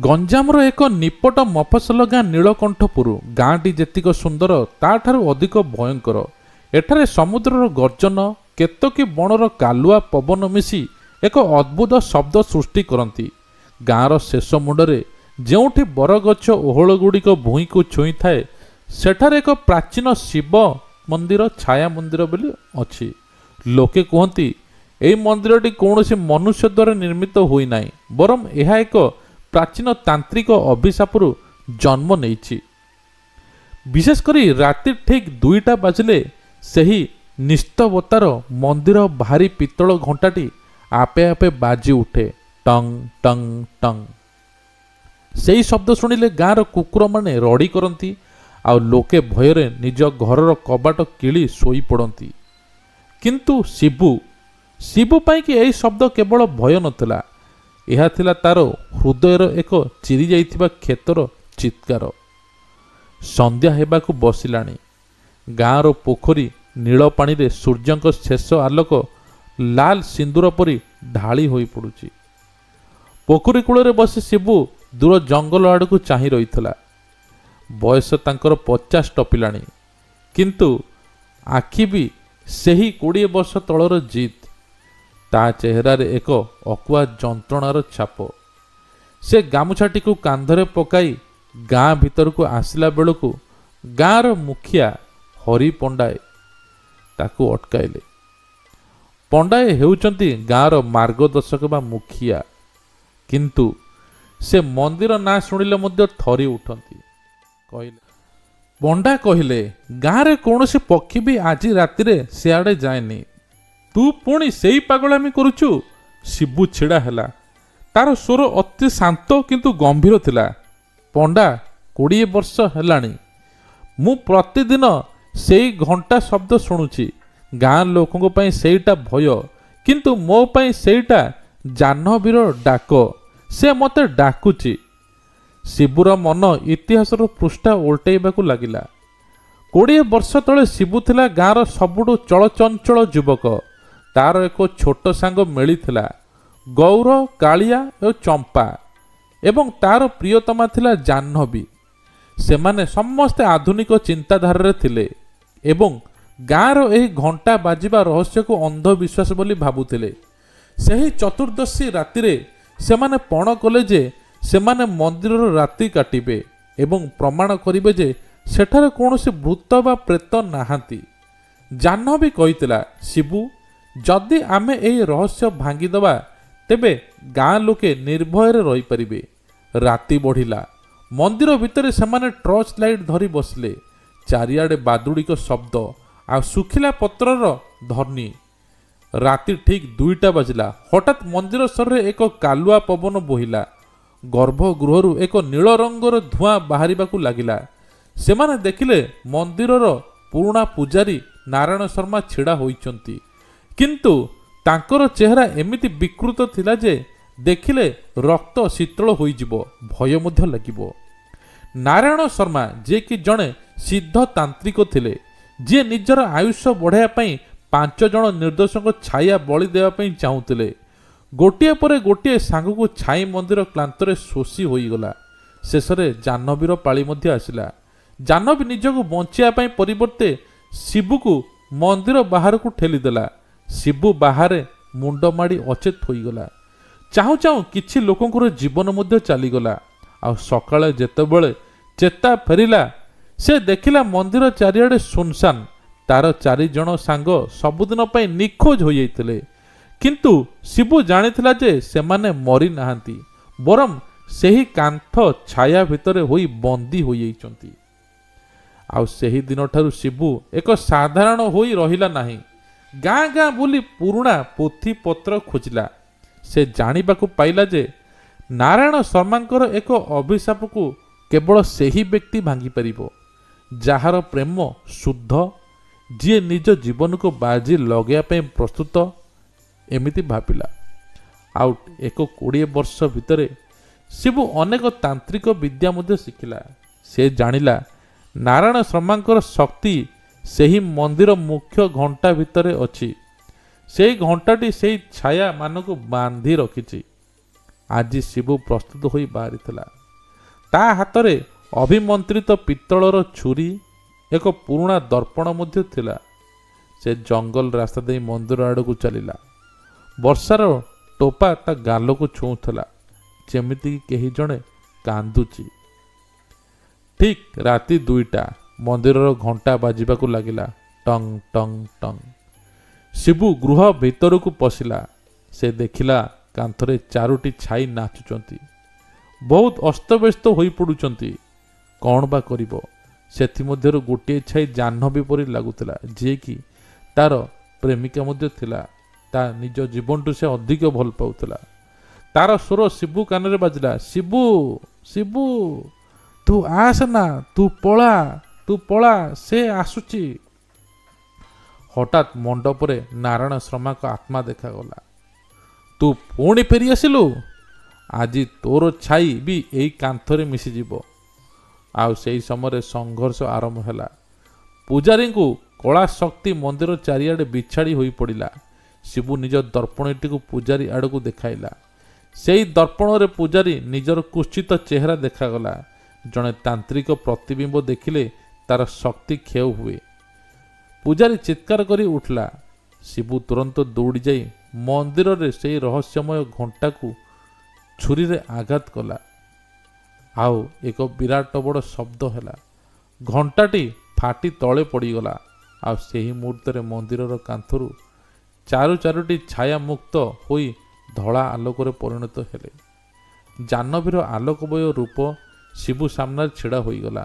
ଗଞ୍ଜାମର ଏକ ନିପଟ ମଫସଲ ଗାଁ ନୀଳକଣ୍ଠପୁର। ଗାଁଟି ଯେତିକ ସୁନ୍ଦର ତାଠାରୁ ଅଧିକ ଭୟଙ୍କର। ଏଠାରେ ସମୁଦ୍ରର ଗର୍ଜନ, କେତକୀ ବଣର କାଲୁଆ ପବନ ମିଶି ଏକ ଅଦ୍ଭୁତ ଶବ୍ଦ ସୃଷ୍ଟି କରନ୍ତି। ଗାଁର ଶେଷ ମୁଣ୍ଡରେ ଯେଉଁଠି ବରଗଛ ଓହଳଗୁଡ଼ିକ ଭୂଇଁକୁ ଛୁଇଁଥାଏ, ସେଠାରେ ଏକ ପ୍ରାଚୀନ ଶିବ ମନ୍ଦିର ଛାୟା ମନ୍ଦିର ବୋଲି ଅଛି। ଲୋକେ କୁହନ୍ତି ଏହି ମନ୍ଦିରଟି କୌଣସି ମନୁଷ୍ୟ ଦ୍ୱାରା ନିର୍ମିତ ହୋଇନାହିଁ, ବରଂ ଏହା ଏକ ପ୍ରାଚୀନ ତାନ୍ତ୍ରିକ ଅଭିଶାପରୁ ଜନ୍ମ ନେଇଛି। ବିଶେଷ କରି ରାତି ଠିକ୍ 2ଟା ବାଜିଲେ ସେହି ନିସ୍ତବତାର ମନ୍ଦିର ଭାରି ପିତ୍ତଳ ଘଣ୍ଟାଟି ଆପେ ଆପେ ବାଜି ଉଠେ, ଟଙ୍ଗ ଟଙ୍ଗ ଟଙ୍ଗ। ସେହି ଶବ୍ଦ ଶୁଣିଲେ ଗାଁର କୁକୁରମାନେ ରଡ଼ି କରନ୍ତି, ଆଉ ଲୋକେ ଭୟରେ ନିଜ ଘରର କବାଟ କିଳି ଶୋଇପଡ଼ନ୍ତି। କିନ୍ତୁ ଶିବୁ ପାଇଁକି ଏହି ଶବ୍ଦ କେବଳ ଭୟ ନଥିଲା, ଏହା ଥିଲା ତାର ହୃଦୟର ଏକ ଚିରି ଯାଇଥିବା କ୍ଷତର ଚିତ୍କାର। ସନ୍ଧ୍ୟା ହେବାକୁ ବସିଲାଣି। ଗାଁର ପୋଖରୀ ନୀଳ ପାଣିରେ ସୂର୍ଯ୍ୟଙ୍କ ଶେଷ ଆଲୋକ ଲାଲ ସିନ୍ଦୁର ପରି ଢାଳି ହୋଇ ପଡ଼ୁଛି। ପୋଖରୀ କୂଳରେ ବସି ଶିବୁ ଦୂର ଜଙ୍ଗଲ ଆଡ଼କୁ ଚାହିଁ ରହିଥିଲା। ବୟସ ତାଙ୍କର 50 ଟପିଲାଣି, କିନ୍ତୁ ଆଖି ବି ସେହି 20 ବର୍ଷ ତଳର ଜିଦ୍। ତା ଚେହେରାରେ ଏକ ଅକୁହା ଯନ୍ତ୍ରଣାର ଛାପ। ସେ ଗାମୁଛାଟିକୁ କାନ୍ଧରେ ପକାଇ ଗାଁ ଭିତରକୁ ଆସିଲା ବେଳକୁ ଗାଁର ମୁଖିଆ ହରି ପଣ୍ଡାଏ ତାକୁ ଅଟକାଇଲେ। ପଣ୍ଡାଏ ହେଉଛନ୍ତି ଗାଁର ମାର୍ଗଦର୍ଶକ ବା ମୁଖିଆ, କିନ୍ତୁ ସେ ମନ୍ଦିର ନାଁ ଶୁଣିଲେ ମଧ୍ୟ ଥରି ଉଠନ୍ତି। ପଣ୍ଡା କହିଲେ, ଗାଁରେ କୌଣସି ପକ୍ଷୀ ବି ଆଜି ରାତିରେ ସେଆଡ଼େ ଯାଏନି। ତୁ ପୁଣି ସେଇ ପାଗଳାମି କରୁଛୁ? ଶିବୁ ଛିଡ଼ା ହେଲା। ତାର ସ୍ୱର ଅତି ଶାନ୍ତ କିନ୍ତୁ ଗମ୍ଭୀର ଥିଲା। ପଣ୍ଡା, 20 ବର୍ଷ ହେଲାଣି ମୁଁ ପ୍ରତିଦିନ ସେଇ ଘଣ୍ଟା ଶବ୍ଦ ଶୁଣୁଛି। ଗାଁ ଲୋକଙ୍କ ପାଇଁ ସେଇଟା ଭୟ, କିନ୍ତୁ ମୋ ପାଇଁ ସେଇଟା ଜାହ୍ନବୀର ଡାକ। ସେ ମୋତେ ଡାକୁଛି। ଶିବୁର ମନ ଇତିହାସର ପୃଷ୍ଠା ଓଲଟେଇବାକୁ ଲାଗିଲା। 20 ବର୍ଷ ତଳେ ଶିବୁ ଥିଲା ଗାଁର ସବୁଠୁ ଚଳଚଞ୍ଚଳ ଯୁବକ। ତାର ଏକ ଛୋଟ ସାଙ୍ଗ ମିଳିଥିଲା, ଗୌର, କାଳିଆ ଓ ଚମ୍ପା, ଏବଂ ତାର ପ୍ରିୟତମା ଥିଲା ଜାହ୍ନବୀ। ସେମାନେ ସମସ୍ତେ ଆଧୁନିକ ଚିନ୍ତାଧାରାରେ ଥିଲେ ଏବଂ ଗାଁର ଏହି ଘଣ୍ଟା ବାଜିବା ରହସ୍ୟକୁ ଅନ୍ଧବିଶ୍ୱାସ ବୋଲି ଭାବୁଥିଲେ। ସେହି ଚତୁର୍ଦ୍ଦଶୀ ରାତିରେ ସେମାନେ ପଣ କଲେ ଯେ ସେମାନେ ମନ୍ଦିରର ରାତି କାଟିବେ ଏବଂ ପ୍ରମାଣ କରିବେ ଯେ ସେଠାରେ କୌଣସି ଭୂତ ବା ପ୍ରେତ ନାହାନ୍ତି। ଜାହ୍ନବୀ କହିଥିଲା, ଶିବୁ, ଯଦି ଆମେ ଏହି ରହସ୍ୟ ଭାଙ୍ଗିଦେବା, ତେବେ ଗାଁ ଲୋକେ ନିର୍ଭୟରେ ରହିପାରିବେ। ରାତି ବଢ଼ିଲା। ମନ୍ଦିର ଭିତରେ ସେମାନେ ଟର୍ଚ୍ଚ ଲାଇଟ୍ ଧରି ବସିଲେ। ଚାରିଆଡ଼େ ବାଦୁଡ଼ିକ ଶବ୍ଦ ଆଉ ଶୁଖିଲା ପତ୍ରର ଧ୍ୱନି। ରାତି ଠିକ୍ 2ଟା ବାଜିଲା। ହଠାତ୍ ମନ୍ଦିର ସ୍ତରରେ ଏକ କାଲୁଆ ପବନ ବୋହିଲା। ଗର୍ଭଗୃହରୁ ଏକ ନୀଳ ରଙ୍ଗର ଧୂଆଁ ବାହାରିବାକୁ ଲାଗିଲା। ସେମାନେ ଦେଖିଲେ ମନ୍ଦିରର ପୁରୁଣା ପୂଜାରୀ ନାରାୟଣ ଶର୍ମା ଛିଡ଼ା ହୋଇଛନ୍ତି, କିନ୍ତୁ ତାଙ୍କର ଚେହେରା ଏମିତି ବିକୃତ ଥିଲା ଯେ ଦେଖିଲେ ରକ୍ତ ଶୀତଳ ହୋଇଯିବ, ଭୟ ମଧ୍ୟ ଲାଗିବ। ନାରାୟଣ ଶର୍ମା, ଯିଏକି ଜଣେ ସିଦ୍ଧ ତାନ୍ତ୍ରିକ ଥିଲେ, ଯିଏ ନିଜର ଆୟୁଷ ବଢ଼ାଇବା ପାଇଁ 5 ଜଣ ନିର୍ଦ୍ଦୋଷଙ୍କ ଛାୟା ବଳି ଦେବା ପାଇଁ ଚାହୁଁଥିଲେ। ଗୋଟିଏ ପରେ ଗୋଟିଏ ସାଙ୍ଗକୁ ଛାଇ ମନ୍ଦିର କ୍ଲାନ୍ତରେ ଶୋଷି ହୋଇଗଲା। ଶେଷରେ ଜାହ୍ନବୀର ପାଳି ମଧ୍ୟ ଆସିଲା। ଜାହ୍ନବୀ ନିଜକୁ ବଞ୍ଚିବା ପାଇଁ ପରିବର୍ତ୍ତେ ଶିବୁକୁ ମନ୍ଦିର ବାହାରକୁ ଠେଲିଦେଲା। ଶିବୁ ବାହାରେ ମୁଣ୍ଡ ମାଡ଼ି ଅଚେତ ହୋଇଗଲା। ଚାହୁଁ ଚାହୁଁ କିଛି ଲୋକଙ୍କର ଜୀବନ ମଧ୍ୟ ଚାଲିଗଲା। ଆଉ ସକାଳେ ଯେତେବେଳେ ଚେତା ଫେରିଲା, ସେ ଦେଖିଲା ମନ୍ଦିର ଚାରିଆଡ଼େ ସୁନସାନ। ତାର 4 ଜଣ ସାଙ୍ଗ ସବୁଦିନ ପାଇଁ ନିଖୋଜ ହୋଇଯାଇଥିଲେ, କିନ୍ତୁ ଶିବୁ ଜାଣିଥିଲା ଯେ ସେମାନେ ମରିନାହାନ୍ତି, ବରଂ ସେହି କାନ୍ଥ ଛାୟା ଭିତରେ ହୋଇ ବନ୍ଦୀ ହୋଇଯାଇଛନ୍ତି। ଆଉ ସେହି ଦିନଠାରୁ ଶିବୁ ଏକ ସାଧାରଣ ହୋଇ ରହିଲା ନାହିଁ। ଗାଁ ଗାଁ ବୁଲି ପୁରୁଣା ପୋଥିପତ୍ର ଖୋଜିଲା। ସେ ଜାଣିବାକୁ ପାଇଲା ଯେ ନାରାୟଣ ଶର୍ମାଙ୍କର ଏକ ଅଭିଶାପକୁ କେବଳ ସେହି ବ୍ୟକ୍ତି ଭାଙ୍ଗିପାରିବ ଯାହାର ପ୍ରେମ ଶୁଦ୍ଧ, ଯିଏ ନିଜ ଜୀବନକୁ ବାଜି ଲଗାଇବା ପାଇଁ ପ୍ରସ୍ତୁତ। ଏମିତି ଭାବିଲା। ଆଉ ଏକ 20 ବର୍ଷ ଭିତରେ ଶିବୁ ଅନେକ ତାନ୍ତ୍ରିକ ବିଦ୍ୟା ମଧ୍ୟ ଶିଖିଲା। ସେ ଜାଣିଲା ନାରାୟଣ ଶର୍ମାଙ୍କର ଶକ୍ତି ସେହି ମନ୍ଦିର ମୁଖ୍ୟ ଘଣ୍ଟା ଭିତରେ ଅଛି। ସେହି ଘଣ୍ଟାଟି ସେହି ଛାୟା ମାନଙ୍କୁ ବାନ୍ଧି ରଖିଛି। ଆଜି ଶିବୁ ପ୍ରସ୍ତୁତ ହୋଇ ବାହାରିଥିଲା। ତା ହାତରେ ଅଭିମନ୍ତ୍ରିତ ପିତ୍ତଳର ଛୁରୀ, ଏକ ପୁରୁଣା ଦର୍ପଣ ମଧ୍ୟ ଥିଲା। ସେ ଜଙ୍ଗଲ ରାସ୍ତା ଦେଇ ମନ୍ଦିର ଆଡ଼କୁ ଚାଲିଲା। ବର୍ଷାର ଟୋପା ତା ଗାଲକୁ ଛୁଉଁଥିଲା, ଯେମିତିକି କେହି ଜଣେ କାନ୍ଦୁଛି। ଠିକ୍ ରାତି 2ଟା। ମନ୍ଦିରର ଘଣ୍ଟା ବାଜିବାକୁ ଲାଗିଲା। Tong Tong Tong. ଶିବୁ ଗୃହ ଭିତରକୁ ପଶିଲା। ସେ ଦେଖିଲା କାନ୍ଥରେ 4ଟି ଛାଇ ନାଚୁଛନ୍ତି। ବହୁତ ଅସ୍ତବ୍ୟସ୍ତ ହୋଇପଡ଼ୁଛନ୍ତି। କ'ଣ ବା କରିବ? ସେଥିମଧ୍ୟରୁ ଗୋଟିଏ ଛାଇ ଜାହ୍ନବୀ ପରି ଲାଗୁଥିଲା, ଯିଏକି ତାର ପ୍ରେମିକା ମଧ୍ୟ ଥିଲା। ତା ନିଜ ଜୀବନଠୁ ସେ ଅଧିକ ଭଲ ପାଉଥିଲା। ତାର ସ୍ୱର ଶିବୁ କାନରେ ବାଜିଲା, ଶିବୁ ଶିବୁ, ତୁ ଆସ ନା, ତୁ ପଳା, ସେ ଆସୁଛି। ହଠାତ୍ ମଣ୍ଡପରେ ନାରାୟଣ ଶର୍ମାଙ୍କ ଆତ୍ମା ଦେଖାଗଲା। ତୁ ପୁଣି ଫେରି ଆସିଲୁ? ଆଜି ତୋର ଛାଇ ବି ଏଇ କାନ୍ଥରେ ମିଶିଯିବ। ଆଉ ସେହି ସମୟରେ ସଂଘର୍ଷ ଆରମ୍ଭ ହେଲା। ପୂଜାରୀଙ୍କୁ କଳା ଶକ୍ତି ମନ୍ଦିର ଚାରିଆଡ଼େ ବିଛାଡ଼ି ହୋଇପଡ଼ିଲା। ଶିବୁ ନିଜ ଦର୍ପଣଟିକୁ ପୂଜାରୀ ଆଡ଼କୁ ଦେଖାଇଲା। ସେହି ଦର୍ପଣରେ ପୂଜାରୀ ନିଜର କୁତ୍ସିତ ଚେହେରା ଦେଖାଗଲା। ଜଣେ ତାନ୍ତ୍ରିକ ପ୍ରତିବିମ୍ବ ଦେଖିଲେ ତାର ଶକ୍ତି କ୍ଷୟ ହୁଏ। ପୂଜାରୀ ଚିତ୍କାର କରି ଉଠିଲା। ଶିବୁ ତୁରନ୍ତ ଦୌଡ଼ି ଯାଇ ମନ୍ଦିରରେ ସେହି ରହସ୍ୟମୟ ଘଣ୍ଟାକୁ ଛୁରୀରେ ଆଘାତ କଲା। ଆଉ ଏକ ବିରାଟ ବଡ଼ ଶବ୍ଦ ହେଲା। ଘଣ୍ଟାଟି ଫାଟି ତଳେ ପଡ଼ିଗଲା। ଆଉ ସେହି ମୁହୂର୍ତ୍ତରେ ମନ୍ଦିରର କାନ୍ଥରୁ ଚାରୋଟି ଛାୟା ମୁକ୍ତ ହୋଇ ଧଳା ଆଲୋକରେ ପରିଣତ ହେଲେ। ଜାହ୍ନବୀର ଆଲୋକମୟ ରୂପ ଶିବୁ ସାମ୍ନାରେ ଛିଡ଼ା ହୋଇଗଲା।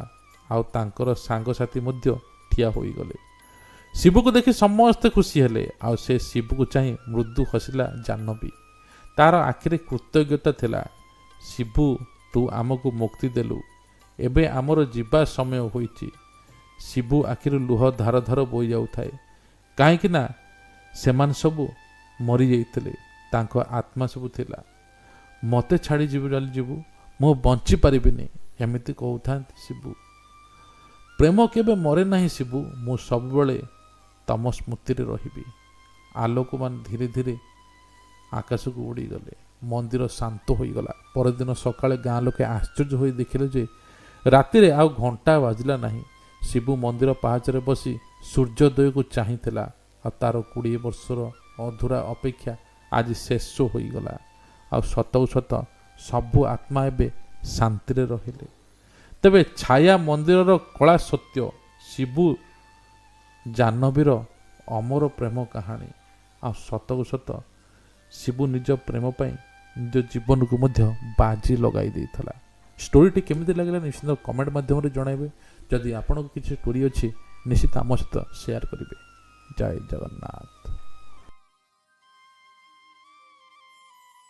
ଆଉ ତାଙ୍କର ସାଙ୍ଗସାଥି ମଧ୍ୟ ଠିଆ ହୋଇଗଲେ। ଶିବୁକୁ ଦେଖି ସମସ୍ତେ ଖୁସି ହେଲେ। ଆଉ ସେ ଶିବୁକୁ ଚାହିଁ ମୃଦୁ ହସିଲା ଜାହ୍ନବୀ। ତାର ଆଖିରେ କୃତଜ୍ଞତା ଥିଲା। ଶିବୁ, ତୁ ଆମକୁ ମୁକ୍ତି ଦେଲୁ। ଏବେ ଆମର ଯିବା ସମୟ ହୋଇଛି। ଶିବୁ ଆଖିରୁ ଲୁହ ଧାର ଧାର ବୋହି ଯାଉଥାଏ। କାହିଁକି ନା ସେମାନେ ସବୁ ମରିଯାଇଥିଲେ। ତାଙ୍କ ଆତ୍ମା ସବୁ ଥିଲା। ମୋତେ ଛାଡ଼ି ଯିବୁ, ମୁଁ ବଞ୍ଚିପାରିବିନି, ଏମିତି କହୁଥାନ୍ତି ଶିବୁ। ପ୍ରେମ କେବେ ମରେ ନାହିଁ ଶିବୁ, ମୁଁ ସବୁବେଳେ ତମ ସ୍ମୃତିରେ ରହିବି। ଆଲୋକମାନ ଧୀରେ ଧୀରେ ଆକାଶକୁ ଉଡ଼ିଗଲେ। ମନ୍ଦିର ଶାନ୍ତ ହୋଇଗଲା। ପରଦିନ ସକାଳେ ଗାଁ ଲୋକେ ଆଶ୍ଚର୍ଯ୍ୟ ହୋଇ ଦେଖିଲେ ଯେ ରାତିରେ ଆଉ ଘଣ୍ଟା ବାଜିଲା ନାହିଁ। ଶିବୁ ମନ୍ଦିର ପାହାଚରେ ବସି ସୂର୍ଯ୍ୟୋଦୟକୁ ଚାହିଁଥିଲା। ଆଉ ତାର 20 ବର୍ଷର ଅଧୁରା ଅପେକ୍ଷା ଆଜି ଶେଷ ହୋଇଗଲା। ଆଉ ସତକୁ ସତ ସବୁ ଆତ୍ମା ଏବେ ଶାନ୍ତିରେ ରହିଲେ। ତେବେ ଛାୟା ମନ୍ଦିରର କଳା ସତ୍ୟ, ଶିବୁ ଜାହ୍ନବୀର ଅମର ପ୍ରେମ କାହାଣୀ। ଆଉ ସତକୁ ସତ ଶିବୁ ନିଜ ପ୍ରେମ ପାଇଁ ନିଜ ଜୀବନକୁ ମଧ୍ୟ ବାଜି ଲଗାଇ ଦେଇଥିଲା। ଷ୍ଟୋରିଟି କେମିତି ଲାଗିଲା ନିଶ୍ଚିତ କମେଣ୍ଟ ମାଧ୍ୟମରେ ଜଣାଇବେ। ଯଦି ଆପଣଙ୍କ କିଛି ଷ୍ଟୋରି ଅଛି ନିଶ୍ଚିତ ଆମ ସହିତ ସେୟାର କରିବେ। ଜୟ ଜଗନ୍ନାଥ।